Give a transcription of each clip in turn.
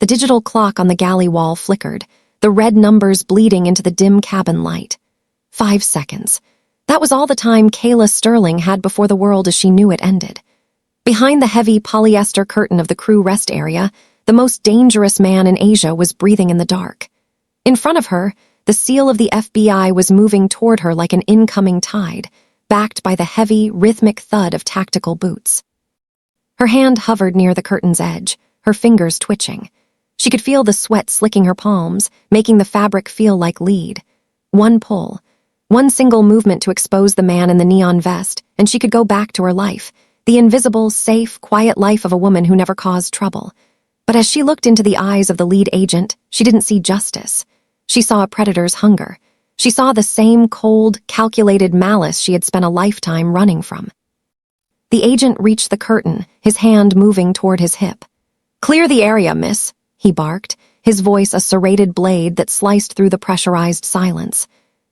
The digital clock on the galley wall flickered, the red numbers bleeding into the dim cabin light. 5 seconds. That was all the time Kayla Sterling had before the world as she knew it ended. Behind the heavy polyester curtain of the crew rest area, the most dangerous man in Asia was breathing in the dark. In front of her, the SEAL of the FBI was moving toward her like an incoming tide, backed by the heavy, rhythmic thud of tactical boots. Her hand hovered near the curtain's edge, her fingers twitching. She could feel the sweat slicking her palms, making the fabric feel like lead. One pull, one single movement to expose the man in the neon vest, and she could go back to her life, the invisible, safe, quiet life of a woman who never caused trouble. But as she looked into the eyes of the lead agent, she didn't see justice. She saw a predator's hunger. She saw the same cold, calculated malice she had spent a lifetime running from. The agent reached the curtain, his hand moving toward his hip. "Clear the area, miss," he barked, his voice a serrated blade that sliced through the pressurized silence.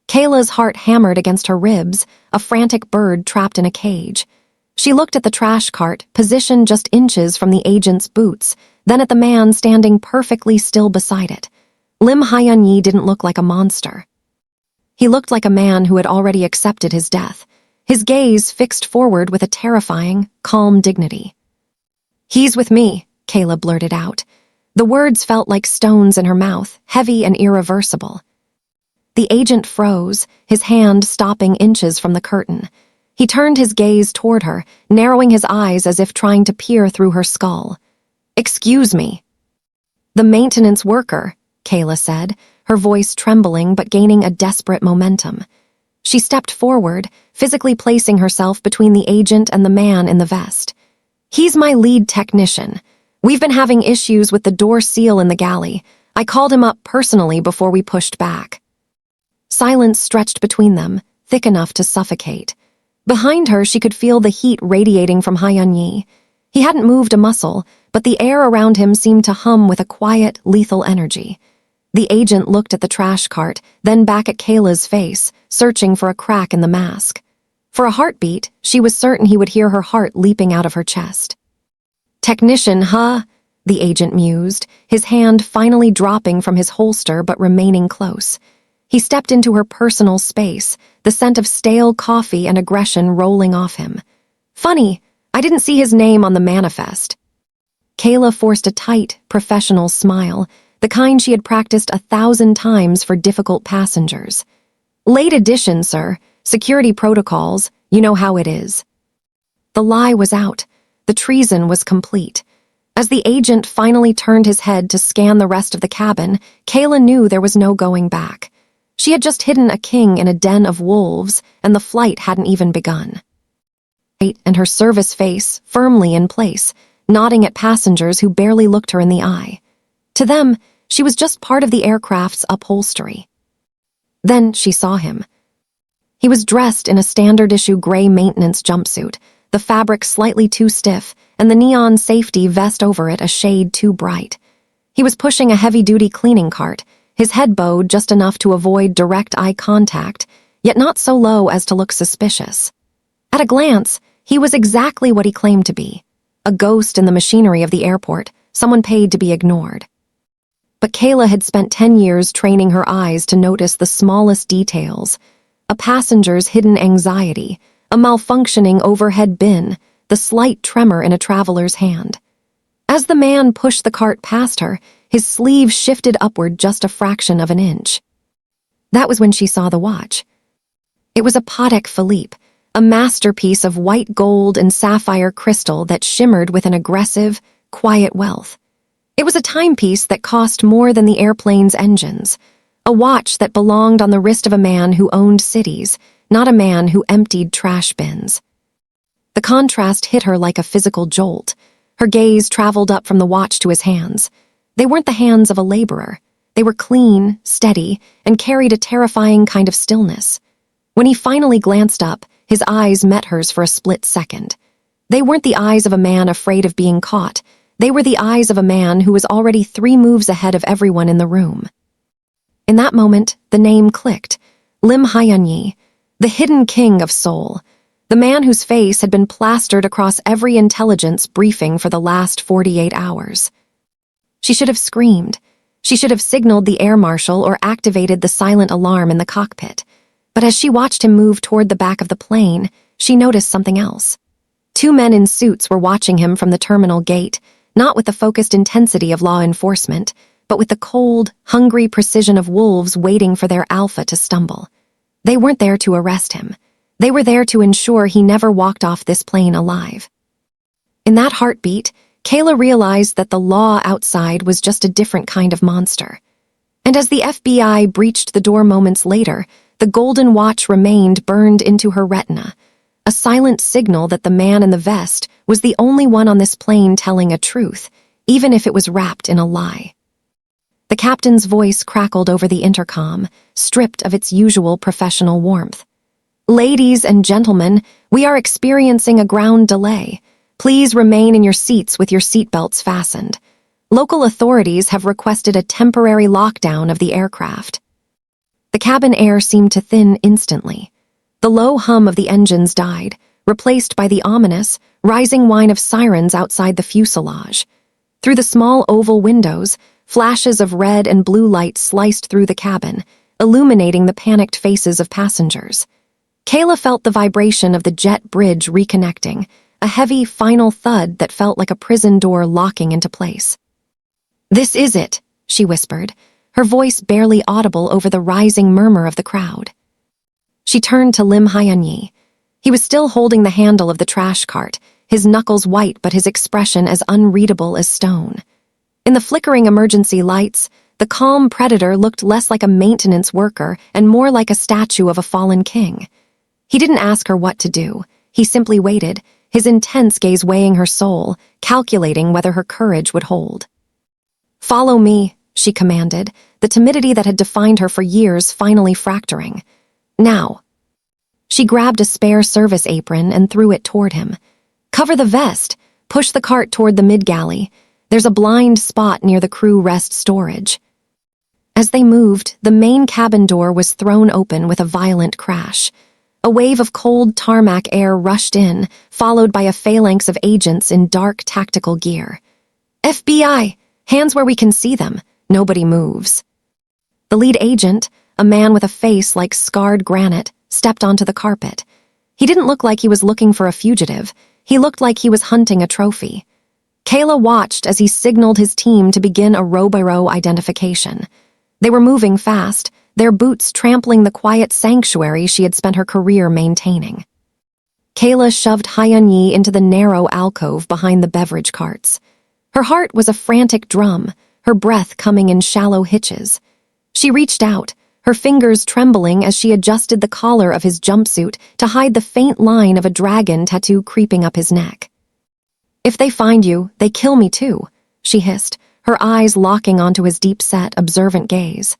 Kayla's heart hammered against her ribs, a frantic bird trapped in a cage. She looked at the trash cart, positioned just inches from the agent's boots, then at the man standing perfectly still beside it. Lim Hyun-Jae didn't look like a monster. He looked like a man who had already accepted his death, his gaze fixed forward with a terrifying, calm dignity. "He's with me," Kayla blurted out. The words felt like stones in her mouth, heavy and irreversible. The agent froze, his hand stopping inches from the curtain. He turned his gaze toward her, narrowing his eyes as if trying to peer through her skull. "Excuse me." "The maintenance worker," Kayla said, her voice trembling but gaining a desperate momentum. She stepped forward, physically placing herself between the agent and the man in the vest. "He's my lead technician. We've been having issues with the door seal in the galley. I called him up personally before we pushed back." Silence stretched between them, thick enough to suffocate. Behind her, she could feel the heat radiating from Hyun-Jae. He hadn't moved a muscle, but the air around him seemed to hum with a quiet, lethal energy. The agent looked at the trash cart, then back at Kayla's face, searching for a crack in the mask. For a heartbeat, she was certain he would hear her heart leaping out of her chest. "Technician, huh?" the agent mused, his hand finally dropping from his holster but remaining close. He stepped into her personal space, the scent of stale coffee and aggression rolling off him. "Funny, I didn't see his name on the manifest." Kayla forced a tight, professional smile, the kind she had practiced 1,000 times for difficult passengers. "Late edition, sir. Security protocols, you know how it is." The lie was out. The treason was complete. As the agent finally turned his head to scan the rest of the cabin, Kayla knew there was no going back. She had just hidden a king in a den of wolves, and the flight hadn't even begun. And her service face firmly in place, nodding at passengers who barely looked her in the eye. To them, she was just part of the aircraft's upholstery. Then she saw him. He was dressed in a standard-issue gray maintenance jumpsuit, the fabric slightly too stiff, and the neon safety vest over it a shade too bright. He was pushing a heavy-duty cleaning cart, his head bowed just enough to avoid direct eye contact, yet not so low as to look suspicious. At a glance, he was exactly what he claimed to be, a ghost in the machinery of the airport, someone paid to be ignored. But Kayla had spent 10 years training her eyes to notice the smallest details, a passenger's hidden anxiety, a malfunctioning overhead bin, the slight tremor in a traveler's hand. As the man pushed the cart past her, his sleeve shifted upward just a fraction of an inch. That was when she saw the watch. It was a Patek Philippe, a masterpiece of white gold and sapphire crystal that shimmered with an aggressive, quiet wealth. It was a timepiece that cost more than the airplane's engines, a watch that belonged on the wrist of a man who owned cities, not a man who emptied trash bins. The contrast hit her like a physical jolt. Her gaze traveled up from the watch to his hands. They weren't the hands of a laborer. They were clean, steady, and carried a terrifying kind of stillness. When he finally glanced up, his eyes met hers for a split second. They weren't the eyes of a man afraid of being caught. They were the eyes of a man who was already 3 moves ahead of everyone in the room. In that moment, the name clicked. Lim Hyun-Jae, the hidden king of Seoul, the man whose face had been plastered across every intelligence briefing for the last 48 hours. She should have screamed. She should have signaled the air marshal or activated the silent alarm in the cockpit. But as she watched him move toward the back of the plane, she noticed something else. Two men in suits were watching him from the terminal gate, not with the focused intensity of law enforcement, but with the cold, hungry precision of wolves waiting for their alpha to stumble. They weren't there to arrest him. They were there to ensure he never walked off this plane alive. In that heartbeat, Kayla realized that the law outside was just a different kind of monster. And as the FBI breached the door moments later, the golden watch remained burned into her retina, a silent signal that the man in the vest was the only one on this plane telling a truth, even if it was wrapped in a lie. The captain's voice crackled over the intercom, stripped of its usual professional warmth. "Ladies and gentlemen, we are experiencing a ground delay. Please remain in your seats with your seatbelts fastened. Local authorities have requested a temporary lockdown of the aircraft." The cabin air seemed to thin instantly. The low hum of the engines died, replaced by the ominous, rising whine of sirens outside the fuselage. Through the small oval windows, flashes of red and blue light sliced through the cabin, illuminating the panicked faces of passengers. Kayla felt the vibration of the jet bridge reconnecting, a heavy, final thud that felt like a prison door locking into place. "This is it," she whispered, her voice barely audible over the rising murmur of the crowd. She turned to Lim Hyun-Jae. He was still holding the handle of the trash cart, his knuckles white but his expression as unreadable as stone. In the flickering emergency lights, the calm predator looked less like a maintenance worker and more like a statue of a fallen king. He didn't ask her what to do. He simply waited, his intense gaze weighing her soul, calculating whether her courage would hold. "Follow me," she commanded, the timidity that had defined her for years finally fracturing. "Now." She grabbed a spare service apron and threw it toward him. "Cover the vest. Push the cart toward the mid-galley. There's a blind spot near the crew rest storage." As they moved, the main cabin door was thrown open with a violent crash. A wave of cold tarmac air rushed in, followed by a phalanx of agents in dark tactical gear. "FBI! Hands where we can see them. Nobody moves." The lead agent, a man with a face like scarred granite, stepped onto the carpet. He didn't look like he was looking for a fugitive. He looked like he was hunting a trophy. Kayla watched as he signaled his team to begin a row-by-row identification. They were moving fast, their boots trampling the quiet sanctuary she had spent her career maintaining. Kayla shoved Hyun-Jae into the narrow alcove behind the beverage carts. Her heart was a frantic drum, her breath coming in shallow hitches. She reached out, her fingers trembling as she adjusted the collar of his jumpsuit to hide the faint line of a dragon tattoo creeping up his neck. "If they find you, they kill me too," she hissed, her eyes locking onto his deep-set, observant gaze.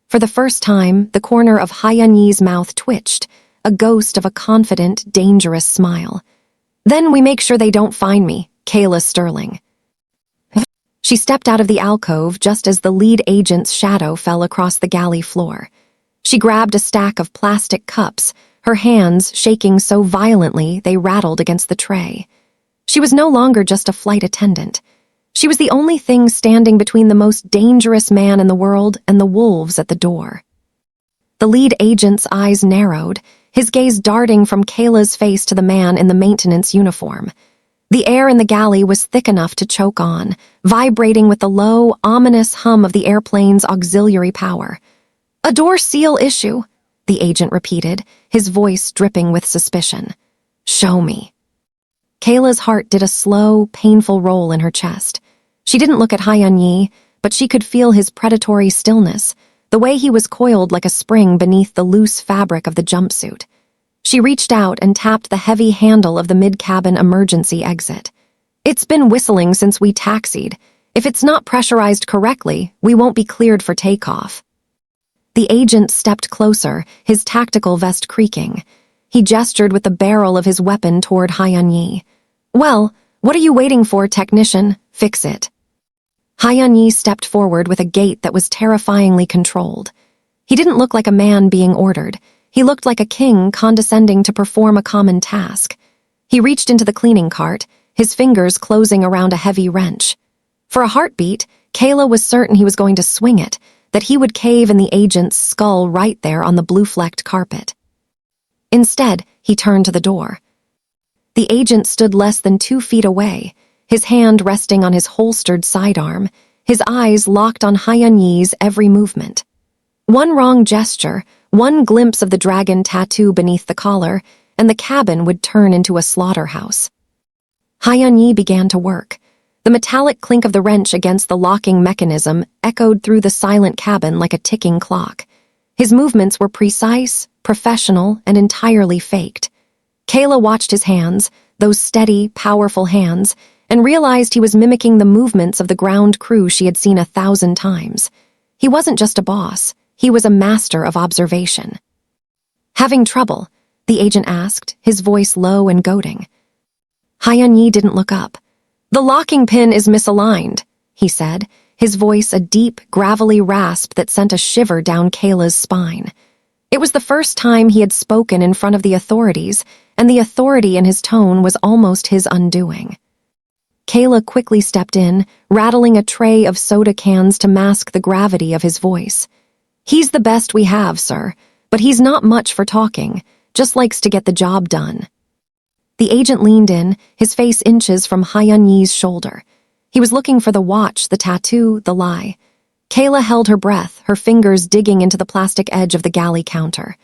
For the first time, the corner of Hyun-Jae's mouth twitched, a ghost of a confident, dangerous smile. "Then we make sure they don't find me, Kayla Sterling." She stepped out of the alcove just as the lead agent's shadow fell across the galley floor. She grabbed a stack of plastic cups, her hands shaking so violently they rattled against the tray. She was no longer just a flight attendant. She was the only thing standing between the most dangerous man in the world and the wolves at the door. The lead agent's eyes narrowed, his gaze darting from Kayla's face to the man in the maintenance uniform. The air in the galley was thick enough to choke on, vibrating with the low, ominous hum of the airplane's auxiliary power. "A door seal issue," the agent repeated, his voice dripping with suspicion. "Show me." Kayla's heart did a slow, painful roll in her chest. She didn't look at Hyun-Jae, but she could feel his predatory stillness, the way he was coiled like a spring beneath the loose fabric of the jumpsuit. She reached out and tapped the heavy handle of the mid-cabin emergency exit. "It's been whistling since we taxied. If it's not pressurized correctly, we won't be cleared for takeoff." The agent stepped closer, his tactical vest creaking. He gestured with the barrel of his weapon toward Hyun-Jae. "Well, what are you waiting for, technician? Fix it." Hyun-Jae stepped forward with a gait that was terrifyingly controlled. He didn't look like a man being ordered. He looked like a king condescending to perform a common task. He reached into the cleaning cart, his fingers closing around a heavy wrench. For a heartbeat, Kayla was certain he was going to swing it, that he would cave in the agent's skull right there on the blue-flecked carpet. Instead, he turned to the door. The agent stood less than 2 feet away, his hand resting on his holstered sidearm, his eyes locked on Hyun-Jae's every movement. One wrong gesture, one glimpse of the dragon tattoo beneath the collar, and the cabin would turn into a slaughterhouse. Hyun-Jae began to work. The metallic clink of the wrench against the locking mechanism echoed through the silent cabin like a ticking clock. His movements were precise, professional, and entirely faked. Kayla watched his hands, those steady, powerful hands, and realized he was mimicking the movements of the ground crew she had seen 1,000 times. He wasn't just a boss, he was a master of observation. "Having trouble?" the agent asked, his voice low and goading. Hyun-Jae didn't look up. "The locking pin is misaligned," he said, his voice a deep, gravelly rasp that sent a shiver down Kayla's spine. It was the first time he had spoken in front of the authorities, and the authority in his tone was almost his undoing. Kayla quickly stepped in, rattling a tray of soda cans to mask the gravity of his voice. "He's the best we have, sir, but he's not much for talking, just likes to get the job done." The agent leaned in, his face inches from Hyun-Jae's shoulder. He was looking for the watch, the tattoo, the lie. Kayla held her breath, her fingers digging into the plastic edge of the galley counter.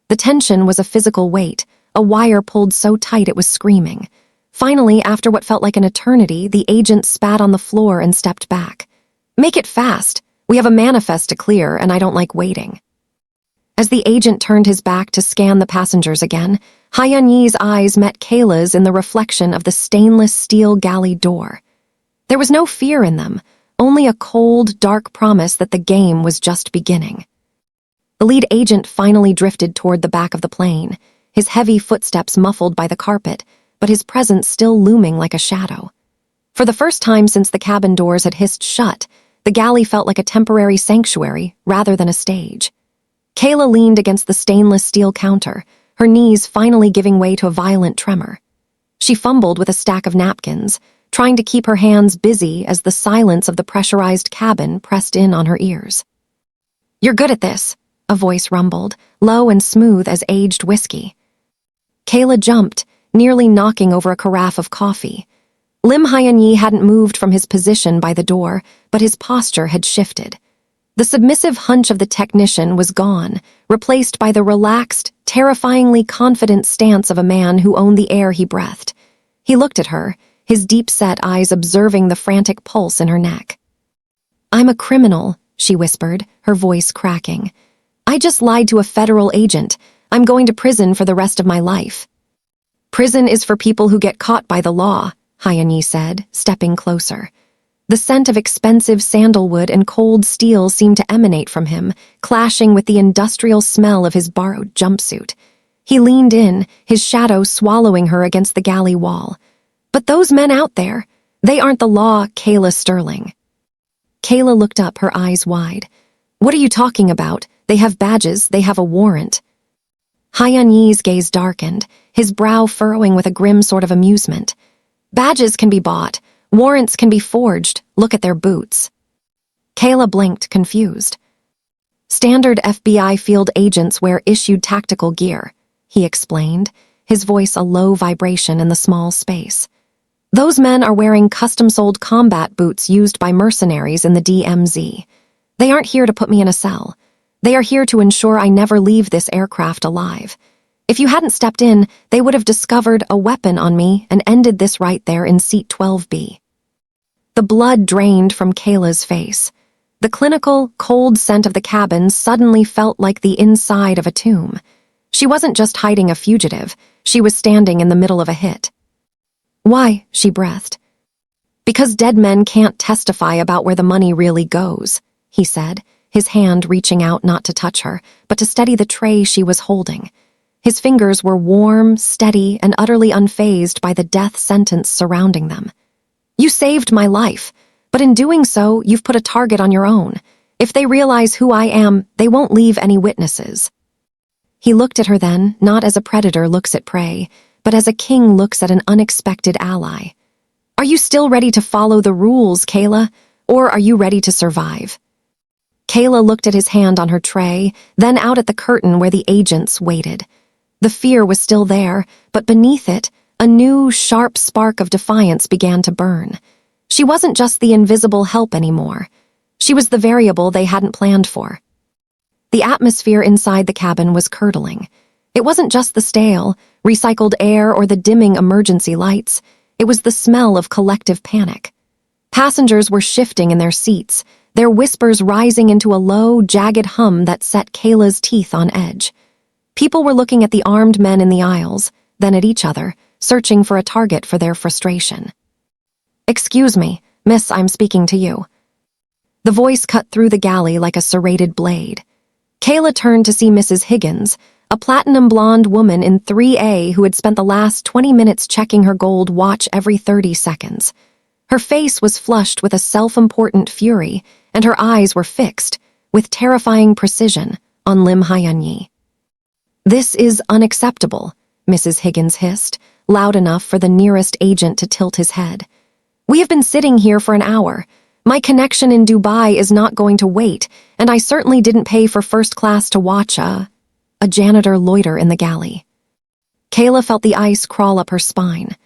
The tension was a physical weight, a wire pulled so tight it was screaming. Finally, after what felt like an eternity, the agent spat on the floor and stepped back. "Make it fast. We have a manifest to clear, and I don't like waiting." As the agent turned his back to scan the passengers again, Hyun-Jae's eyes met Kayla's in the reflection of the stainless steel galley door. There was no fear in them, only a cold, dark promise that the game was just beginning. The lead agent finally drifted toward the back of the plane, his heavy footsteps muffled by the carpet, but his presence still looming like a shadow. For the first time since the cabin doors had hissed shut, the galley felt like a temporary sanctuary rather than a stage. Kayla leaned against the stainless steel counter, her knees finally giving way to a violent tremor. She fumbled with a stack of napkins, trying to keep her hands busy as the silence of the pressurized cabin pressed in on her ears. "You're good at this," a voice rumbled, low and smooth as aged whiskey. Kayla jumped, nearly knocking over a carafe of coffee. Lim Hyun-Jae hadn't moved from his position by the door, but his posture had shifted. The submissive hunch of the technician was gone, replaced by the relaxed, terrifyingly confident stance of a man who owned the air he breathed. He looked at her, his deep-set eyes observing the frantic pulse in her neck. "I'm a criminal," she whispered, her voice cracking. "I just lied to a federal agent. I'm going to prison for the rest of my life." "Prison is for people who get caught by the law," Hyun-Jae said, stepping closer. The scent of expensive sandalwood and cold steel seemed to emanate from him, clashing with the industrial smell of his borrowed jumpsuit. He leaned in, his shadow swallowing her against the galley wall. "But those men out there, they aren't the law, Kayla Sterling." Kayla looked up, her eyes wide. "What are you talking about? They have badges, they have a warrant." Hyun-Jae's gaze darkened, his brow furrowing with a grim sort of amusement. "Badges can be bought. Warrants can be forged. Look at their boots." Kayla blinked, confused. "Standard FBI field agents wear issued tactical gear," he explained, his voice a low vibration in the small space. "Those men are wearing custom-sold combat boots used by mercenaries in the DMZ. They aren't here to put me in a cell. They are here to ensure I never leave this aircraft alive. If you hadn't stepped in, they would have discovered a weapon on me and ended this right there in seat 12B. The blood drained from Kayla's face. The clinical, cold scent of the cabin suddenly felt like the inside of a tomb. She wasn't just hiding a fugitive, she was standing in the middle of a hit. "Why?" she breathed. "Because dead men can't testify about where the money really goes," he said, his hand reaching out not to touch her, but to steady the tray she was holding. His fingers were warm, steady, and utterly unfazed by the death sentence surrounding them. "You saved my life, but in doing so, you've put a target on your own. If they realize who I am, they won't leave any witnesses." He looked at her then, not as a predator looks at prey, but as a king looks at an unexpected ally. Are you still ready to follow the rules, Kayla? Or are you ready to survive? Kayla looked at his hand on her tray, then out at the curtain where the agents waited. The fear was still there, but beneath it, a new, sharp spark of defiance began to burn. She wasn't just the invisible help anymore. She was the variable they hadn't planned for. The atmosphere inside the cabin was curdling. It wasn't just the stale, recycled air or the dimming emergency lights. It was the smell of collective panic. Passengers were shifting in their seats, their whispers rising into a low, jagged hum that set Kayla's teeth on edge. People were looking at the armed men in the aisles, then at each other, searching for a target for their frustration. "Excuse me, miss, I'm speaking to you." The voice cut through the galley like a serrated blade. Kayla turned to see Mrs. Higgins, a platinum blonde woman in 3A who had spent the last 20 minutes checking her gold watch every 30 seconds. Her face was flushed with a self-important fury, and her eyes were fixed, with terrifying precision, on Lim Hyun-Jae. "This is unacceptable," Mrs. Higgins hissed, loud enough for the nearest agent to tilt his head. "We have been sitting here for an hour. My connection in Dubai is not going to wait, and I certainly didn't pay for first class to watch a janitor loiter in the galley." Kayla felt the ice crawl up her spine.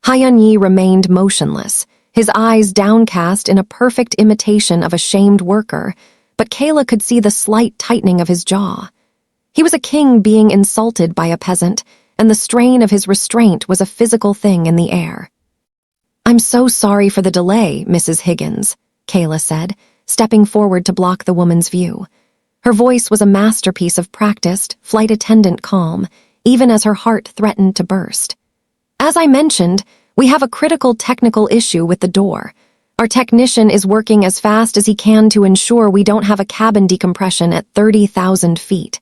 Hyun-Jae remained motionless, his eyes downcast in a perfect imitation of a shamed worker, but Kayla could see the slight tightening of his jaw. He was a king being insulted by a peasant, and the strain of his restraint was a physical thing in the air. "I'm so sorry for the delay, Mrs. Higgins," Kayla said, stepping forward to block the woman's view. Her voice was a masterpiece of practiced, flight attendant calm, even as her heart threatened to burst. "As I mentioned, we have a critical technical issue with the door. Our technician is working as fast as he can to ensure we don't have a cabin decompression at 30,000 feet.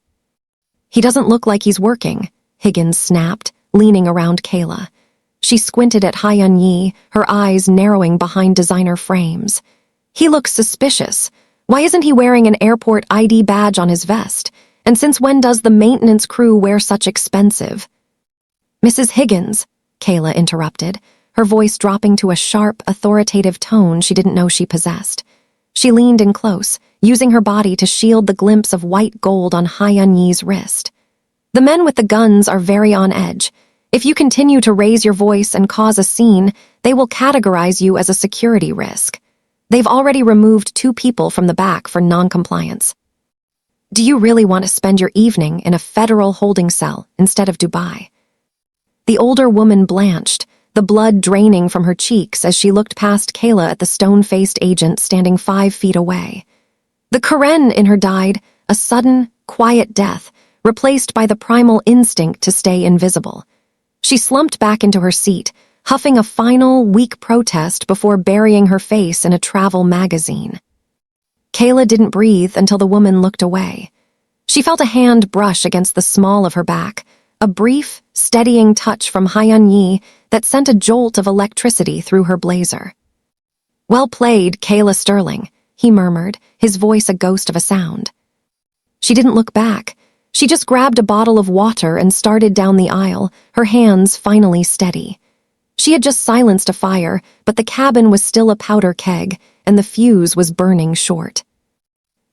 "He doesn't look like he's working," Higgins snapped, leaning around Kayla. She squinted at Hyun-Jae, her eyes narrowing behind designer frames. "He looks suspicious. Why isn't he wearing an airport ID badge on his vest? And since when does the maintenance crew wear such expensive—" "Mrs. Higgins," Kayla interrupted, her voice dropping to a sharp, authoritative tone she didn't know she possessed. She leaned in close, using her body to shield the glimpse of white gold on Hyun-Jae's wrist. "The men with the guns are very on edge. If you continue to raise your voice and cause a scene, they will categorize you as a security risk. They've already removed 2 people from the back for non-compliance. Do you really want to spend your evening in a federal holding cell instead of Dubai?" The older woman blanched, the blood draining from her cheeks as she looked past Kayla at the stone-faced agent standing 5 feet away. The Karen in her died, a sudden, quiet death, replaced by the primal instinct to stay invisible. She slumped back into her seat, huffing a final, weak protest before burying her face in a travel magazine. Kayla didn't breathe until the woman looked away. She felt a hand brush against the small of her back, a brief, steadying touch from Hyun-Jae that sent a jolt of electricity through her blazer. "Well played, Kayla Sterling," he murmured, his voice a ghost of a sound. She didn't look back. She just grabbed a bottle of water and started down the aisle, her hands finally steady. She had just silenced a fire, but the cabin was still a powder keg, and the fuse was burning short.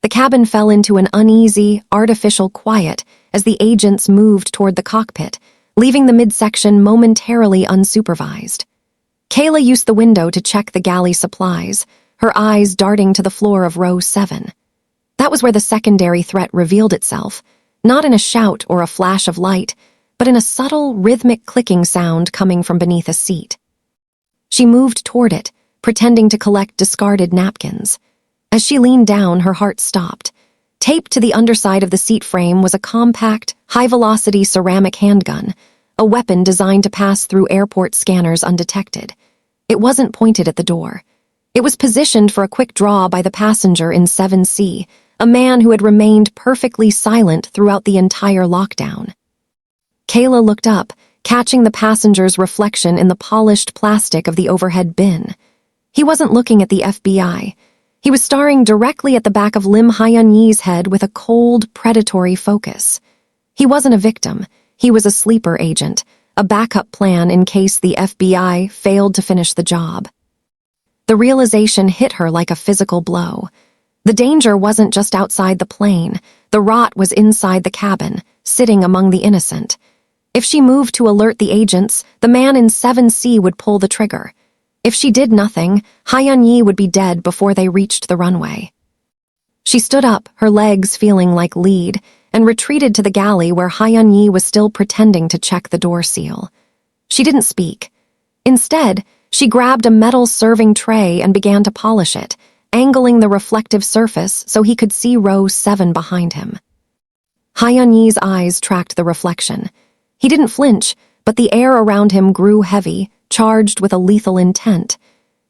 The cabin fell into an uneasy, artificial quiet as the agents moved toward the cockpit, leaving the midsection momentarily unsupervised. Kayla used the window to check the galley supplies, her eyes darting to the floor of row 7. That was where the secondary threat revealed itself, not in a shout or a flash of light, but in a subtle, rhythmic clicking sound coming from beneath a seat. She moved toward it, pretending to collect discarded napkins. As she leaned down, her heart stopped. Taped to the underside of the seat frame was a compact, high-velocity ceramic handgun, a weapon designed to pass through airport scanners undetected. It wasn't pointed at the door. It was positioned for a quick draw by the passenger in 7C, a man who had remained perfectly silent throughout the entire lockdown. Kayla looked up, catching the passenger's reflection in the polished plastic of the overhead bin. He wasn't looking at the FBI. He was staring directly at the back of Lim Hyun-Jae's head with a cold, predatory focus. He wasn't a victim. He was a sleeper agent, a backup plan in case the FBI failed to finish the job. The realization hit her like a physical blow. The danger wasn't just outside the plane. The rot was inside the cabin, sitting among the innocent. If she moved to alert the agents, the man in 7C would pull the trigger. If she did nothing, Hyun-Yi would be dead before they reached the runway. She stood up, her legs feeling like lead, and retreated to the galley where Hyun-Yi was still pretending to check the door seal. She didn't speak. Instead, she grabbed a metal serving tray and began to polish it, angling the reflective surface so he could see row 7 behind him. Hyun-Yi's eyes tracked the reflection. He didn't flinch, but the air around him grew heavy, charged with a lethal intent.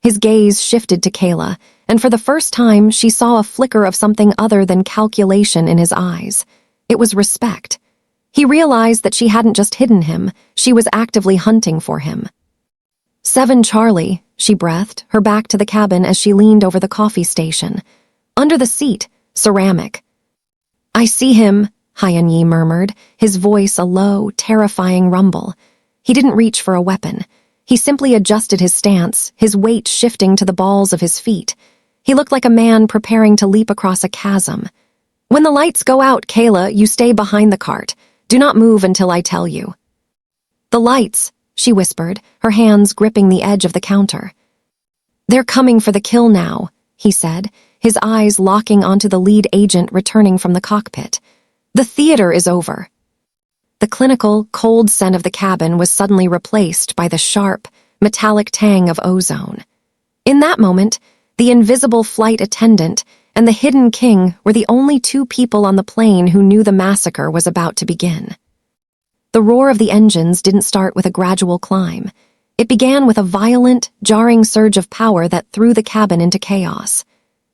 His gaze shifted to Kayla, and for the first time she saw a flicker of something other than calculation in his eyes. It was respect. He realized that she hadn't just hidden him, she was actively hunting for him. 7 Charlie, she breathed, her back to the cabin as she leaned over the coffee station. Under the seat, ceramic. I see him, Hyun-Yi murmured, his voice a low, terrifying rumble. He didn't reach for a weapon. He simply adjusted his stance, his weight shifting to the balls of his feet. He looked like a man preparing to leap across a chasm. When the lights go out, Kayla, you stay behind the cart. Do not move until I tell you. The lights, she whispered, her hands gripping the edge of the counter. They're coming for the kill now, he said, his eyes locking onto the lead agent returning from the cockpit. The theater is over. The clinical, cold scent of the cabin was suddenly replaced by the sharp, metallic tang of ozone. In that moment, the invisible flight attendant and the hidden king were the only 2 people on the plane who knew the massacre was about to begin. The roar of the engines didn't start with a gradual climb. It began with a violent, jarring surge of power that threw the cabin into chaos.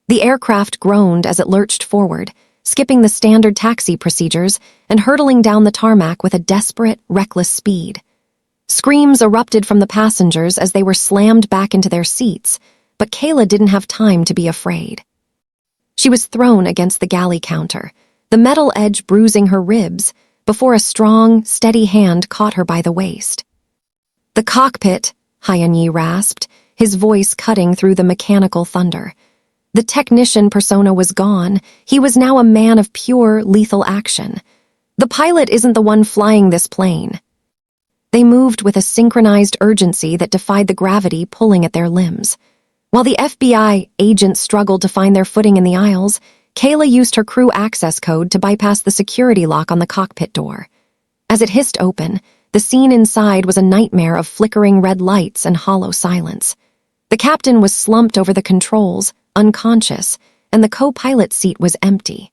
The aircraft groaned as it lurched forward, skipping the standard taxi procedures and hurtling down the tarmac with a desperate, reckless speed. Screams erupted from the passengers as they were slammed back into their seats, but Kayla didn't have time to be afraid. She was thrown against the galley counter, the metal edge bruising her ribs, before a strong, steady hand caught her by the waist. The cockpit, Hyun-Yi rasped, his voice cutting through the mechanical thunder. The technician persona was gone. He was now a man of pure, lethal action. The pilot isn't the one flying this plane. They moved with a synchronized urgency that defied the gravity pulling at their limbs. While the FBI agents struggled to find their footing in the aisles, Kayla used her crew access code to bypass the security lock on the cockpit door. As it hissed open, the scene inside was a nightmare of flickering red lights and hollow silence. The captain was slumped over the controls, unconscious, and the co-pilot's seat was empty.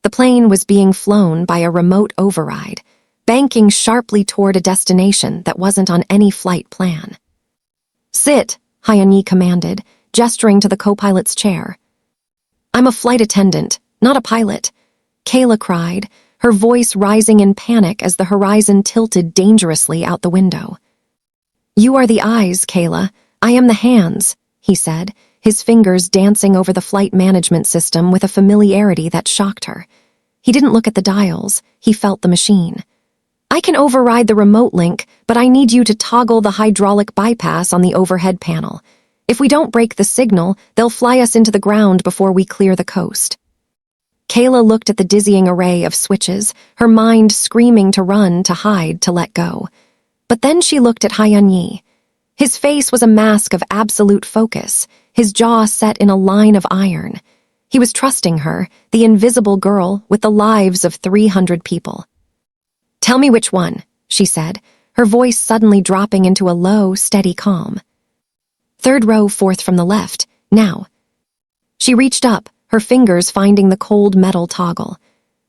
The plane was being flown by a remote override, banking sharply toward a destination that wasn't on any flight plan. Sit, Hyun-Yi commanded, gesturing to the co-pilot's chair. I'm a flight attendant, not a pilot, Kayla cried, her voice rising in panic as the horizon tilted dangerously out the window. You are the eyes, Kayla. I am the hands, he said, his fingers dancing over the flight management system with a familiarity that shocked her. He didn't look at the dials, he felt the machine. I can override the remote link, but I need you to toggle the hydraulic bypass on the overhead panel. If we don't break the signal, they'll fly us into the ground before we clear the coast. Kayla looked at the dizzying array of switches, her mind screaming to run, to hide, to let go. But then she looked at Hyun-Yi. His face was a mask of absolute focus, his jaw set in a line of iron. He was trusting her, the invisible girl, with the lives of 300 people. Tell me which one, she said, her voice suddenly dropping into a low, steady calm. 3rd row, 4th from the left, now. She reached up, her fingers finding the cold metal toggle.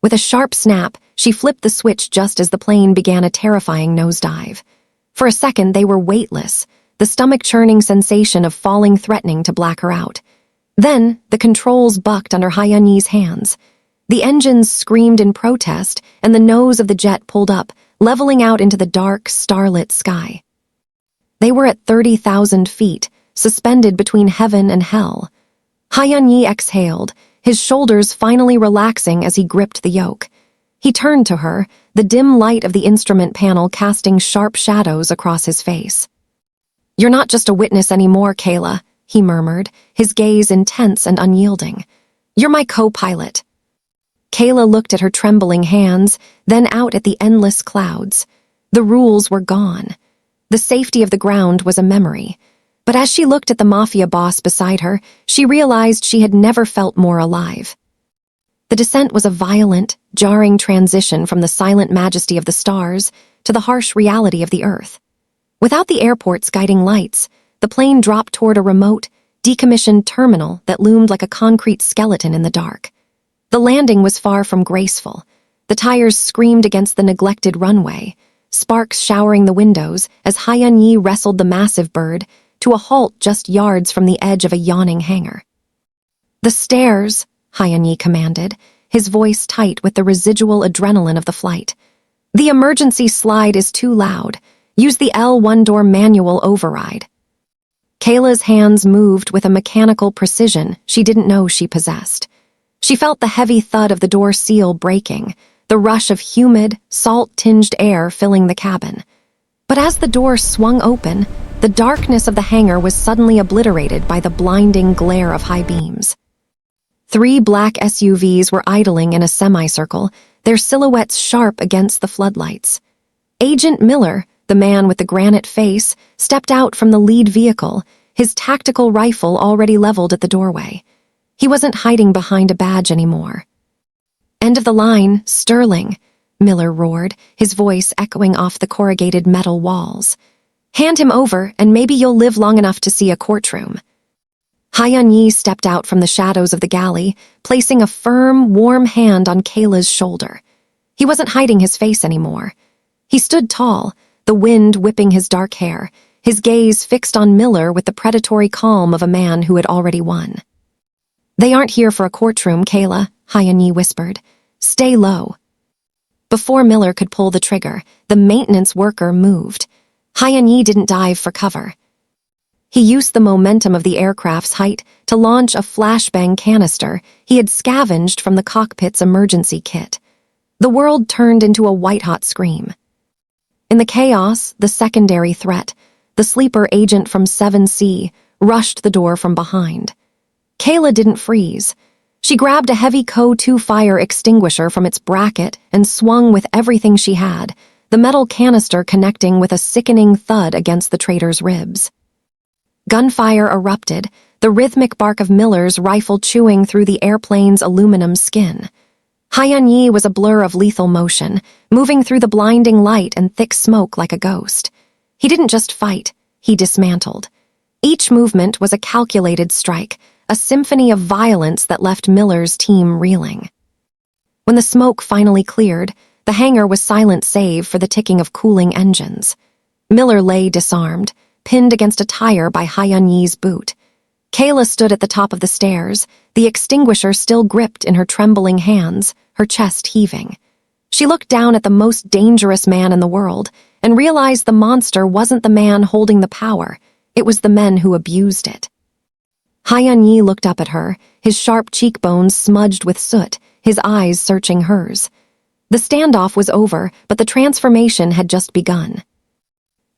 With a sharp snap, she flipped the switch just as the plane began a terrifying nosedive. For a second, they were weightless, the stomach-churning sensation of falling threatening to black her out. Then, the controls bucked under Hyun-Yi's hands. The engines screamed in protest, and the nose of the jet pulled up, leveling out into the dark, starlit sky. They were at 30,000 feet, suspended between heaven and hell. Hyun-Yi exhaled, his shoulders finally relaxing as he gripped the yoke. He turned to her, the dim light of the instrument panel casting sharp shadows across his face. "You're not just a witness anymore, Kayla," he murmured, his gaze intense and unyielding. "You're my co-pilot." Kayla looked at her trembling hands, then out at the endless clouds. The rules were gone. The safety of the ground was a memory. But as she looked at the Mafia boss beside her, she realized she had never felt more alive. The descent was a violent, jarring transition from the silent majesty of the stars to the harsh reality of the earth. Without the airport's guiding lights, the plane dropped toward a remote, decommissioned terminal that loomed like a concrete skeleton in the dark. The landing was far from graceful. The tires screamed against the neglected runway, sparks showering the windows as Hyun-Jae wrestled the massive bird to a halt just yards from the edge of a yawning hangar. "The stairs," Hyun-Jae commanded, his voice tight with the residual adrenaline of the flight. "The emergency slide is too loud. Use the L1 door manual override." Kayla's hands moved with a mechanical precision she didn't know she possessed. She felt the heavy thud of the door seal breaking, the rush of humid, salt-tinged air filling the cabin. But as the door swung open, the darkness of the hangar was suddenly obliterated by the blinding glare of high beams. 3 black SUVs were idling in a semicircle, their silhouettes sharp against the floodlights. Agent Miller, the man with the granite face, stepped out from the lead vehicle, his tactical rifle already leveled at the doorway. He wasn't hiding behind a badge anymore. "End of the line, Sterling," Miller roared, his voice echoing off the corrugated metal walls. "Hand him over, and maybe you'll live long enough to see a courtroom." Hyun-Jae stepped out from the shadows of the galley, placing a firm, warm hand on Kayla's shoulder. He wasn't hiding his face anymore. He stood tall, the wind whipping his dark hair, his gaze fixed on Miller with the predatory calm of a man who had already won. "They aren't here for a courtroom, Kayla," Hyun-Jae whispered. "Stay low." Before Miller could pull the trigger, the maintenance worker moved. Hyun-Jae didn't dive for cover. He used the momentum of the aircraft's height to launch a flashbang canister he had scavenged from the cockpit's emergency kit. The world turned into a white-hot scream. In the chaos, the secondary threat, the sleeper agent from 7C, rushed the door from behind. Kayla didn't freeze. She grabbed a heavy CO2 fire extinguisher from its bracket and swung with everything she had, the metal canister connecting with a sickening thud against the traitor's ribs. Gunfire erupted, the rhythmic bark of Miller's rifle chewing through the airplane's aluminum skin. Hyun-Jae was a blur of lethal motion, moving through the blinding light and thick smoke like a ghost. He didn't just fight, he dismantled. Each movement was a calculated strike, a symphony of violence that left Miller's team reeling. When the smoke finally cleared, the hangar was silent save for the ticking of cooling engines. Miller lay disarmed, pinned against a tire by Hyun-Jae's boot. Kayla stood at the top of the stairs, the extinguisher still gripped in her trembling hands, her chest heaving. She looked down at the most dangerous man in the world and realized the monster wasn't the man holding the power, it was the men who abused it. Hyun-Jae looked up at her, his sharp cheekbones smudged with soot, his eyes searching hers. The standoff was over, but the transformation had just begun.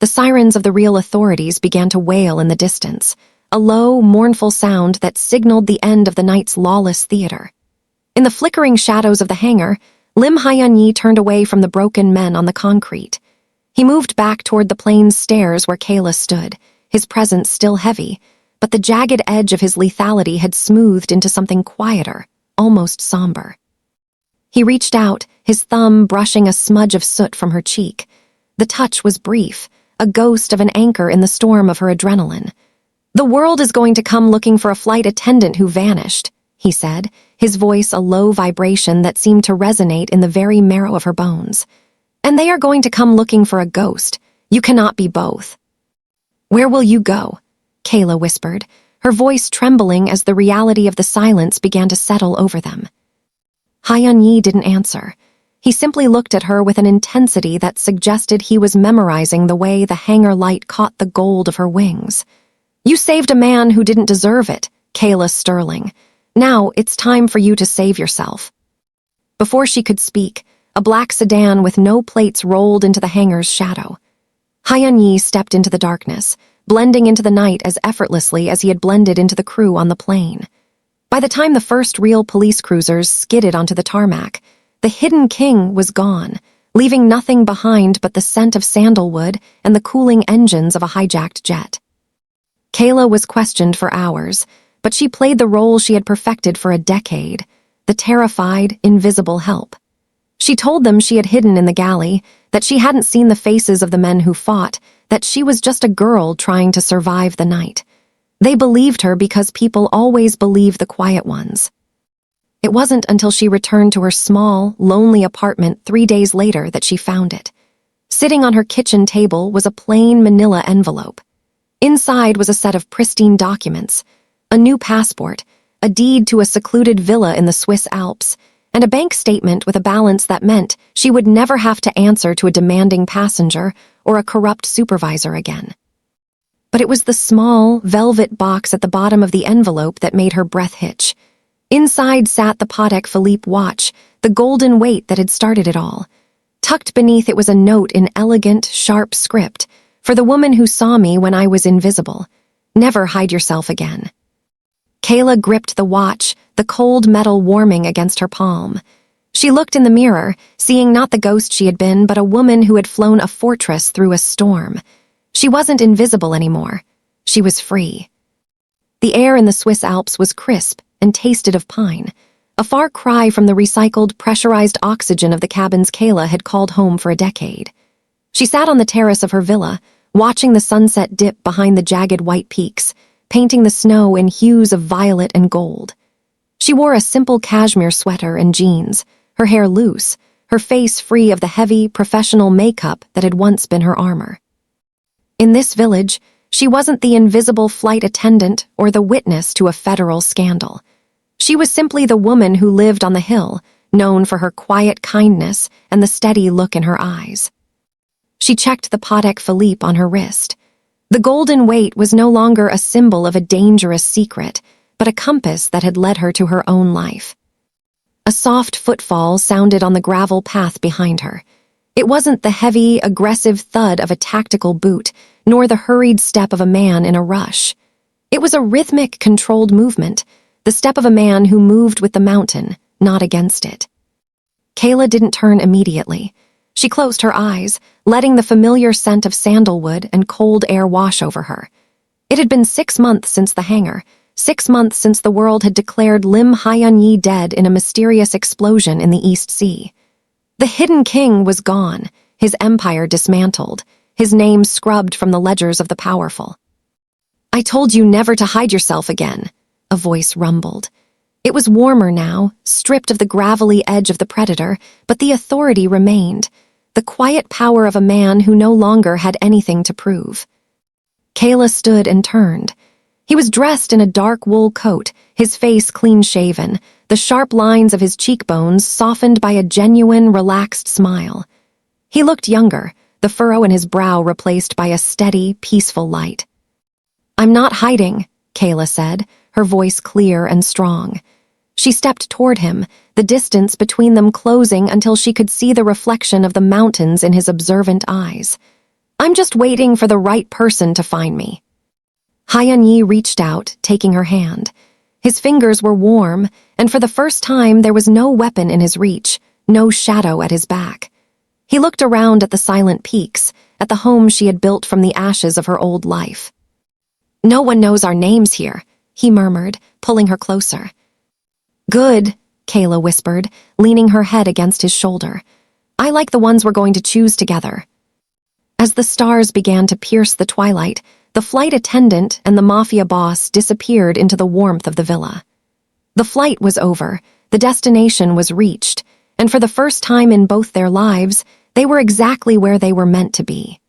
The sirens of the real authorities began to wail in the distance, a low, mournful sound that signaled the end of the night's lawless theater. In the flickering shadows of the hangar, Lim Hyun-Jae turned away from the broken men on the concrete. He moved back toward the plane's stairs where Kayla stood, his presence still heavy, but the jagged edge of his lethality had smoothed into something quieter, almost somber. He reached out, his thumb brushing a smudge of soot from her cheek. The touch was brief, a ghost of an anchor in the storm of her adrenaline. "The world is going to come looking for a flight attendant who vanished," he said, his voice a low vibration that seemed to resonate in the very marrow of her bones. "And they are going to come looking for a ghost. You cannot be both." "Where will you go?" Kayla whispered, her voice trembling as the reality of the silence began to settle over them. Hyun-Jae didn't answer. He simply looked at her with an intensity that suggested he was memorizing the way the hangar light caught the gold of her wings. "You saved a man who didn't deserve it, Kayla Sterling. Now it's time for you to save yourself." Before she could speak, a black sedan with no plates rolled into the hangar's shadow. Hyun-Jae stepped into the darkness, blending into the night as effortlessly as he had blended into the crew on the plane. By the time the first real police cruisers skidded onto the tarmac, the hidden king was gone, leaving nothing behind but the scent of sandalwood and the cooling engines of a hijacked jet. Kayla was questioned for hours, but she played the role she had perfected for a decade, the terrified, invisible help. She told them she had hidden in the galley, that she hadn't seen the faces of the men who fought, that she was just a girl trying to survive the night. They believed her because people always believe the quiet ones. It wasn't until she returned to her small, lonely apartment 3 days later that she found it. Sitting on her kitchen table was a plain manila envelope. Inside was a set of pristine documents, a new passport, a deed to a secluded villa in the Swiss Alps, and a bank statement with a balance that meant she would never have to answer to a demanding passenger or a corrupt supervisor again. But it was the small, velvet box at the bottom of the envelope that made her breath hitch. Inside sat the Patek Philippe watch, the golden weight that had started it all. Tucked beneath it was a note in elegant, sharp script, "For the woman who saw me when I was invisible. Never hide yourself again." Kayla gripped the watch, the cold metal warming against her palm. She looked in the mirror, seeing not the ghost she had been, but a woman who had flown a fortress through a storm. She wasn't invisible anymore. She was free. The air in the Swiss Alps was crisp and tasted of pine, a far cry from the recycled, pressurized oxygen of the cabins Kayla had called home for a decade. She sat on the terrace of her villa, watching the sunset dip behind the jagged white peaks, painting the snow in hues of violet and gold. She wore a simple cashmere sweater and jeans, her hair loose, her face free of the heavy, professional makeup that had once been her armor. In this village, she wasn't the invisible flight attendant or the witness to a federal scandal. She was simply the woman who lived on the hill, known for her quiet kindness and the steady look in her eyes. She checked the Patek Philippe on her wrist. The golden weight was no longer a symbol of a dangerous secret, but a compass that had led her to her own life. A soft footfall sounded on the gravel path behind her. It wasn't the heavy, aggressive thud of a tactical boot, nor the hurried step of a man in a rush. It was a rhythmic, controlled movement, the step of a man who moved with the mountain, not against it. Kayla didn't turn immediately. She closed her eyes, letting the familiar scent of sandalwood and cold air wash over her. It had been 6 months since the hangar, 6 months since the world had declared Lim Hyun-Jae dead in a mysterious explosion in the East Sea. The hidden king was gone, his empire dismantled, his name scrubbed from the ledgers of the powerful. "I told you never to hide yourself again," a voice rumbled. It was warmer now, stripped of the gravelly edge of the predator, but the authority remained, the quiet power of a man who no longer had anything to prove. Kayla stood and turned. He was dressed in a dark wool coat, his face clean-shaven, the sharp lines of his cheekbones softened by a genuine, relaxed smile. He looked younger, the furrow in his brow replaced by a steady, peaceful light. "I'm not hiding," Kayla said, her voice clear and strong. She stepped toward him, the distance between them closing until she could see the reflection of the mountains in his observant eyes. "I'm just waiting for the right person to find me." Hyun-Jae reached out, taking her hand. His fingers were warm, and for the first time there was no weapon in his reach, no shadow at his back. He looked around at the silent peaks, at the home she had built from the ashes of her old life. "No one knows our names here," he murmured, pulling her closer. "Good," Kayla whispered, leaning her head against his shoulder. "I like the ones we're going to choose together." As the stars began to pierce the twilight, the flight attendant and the Mafia boss disappeared into the warmth of the villa. The flight was over, the destination was reached, and for the first time in both their lives, they were exactly where they were meant to be.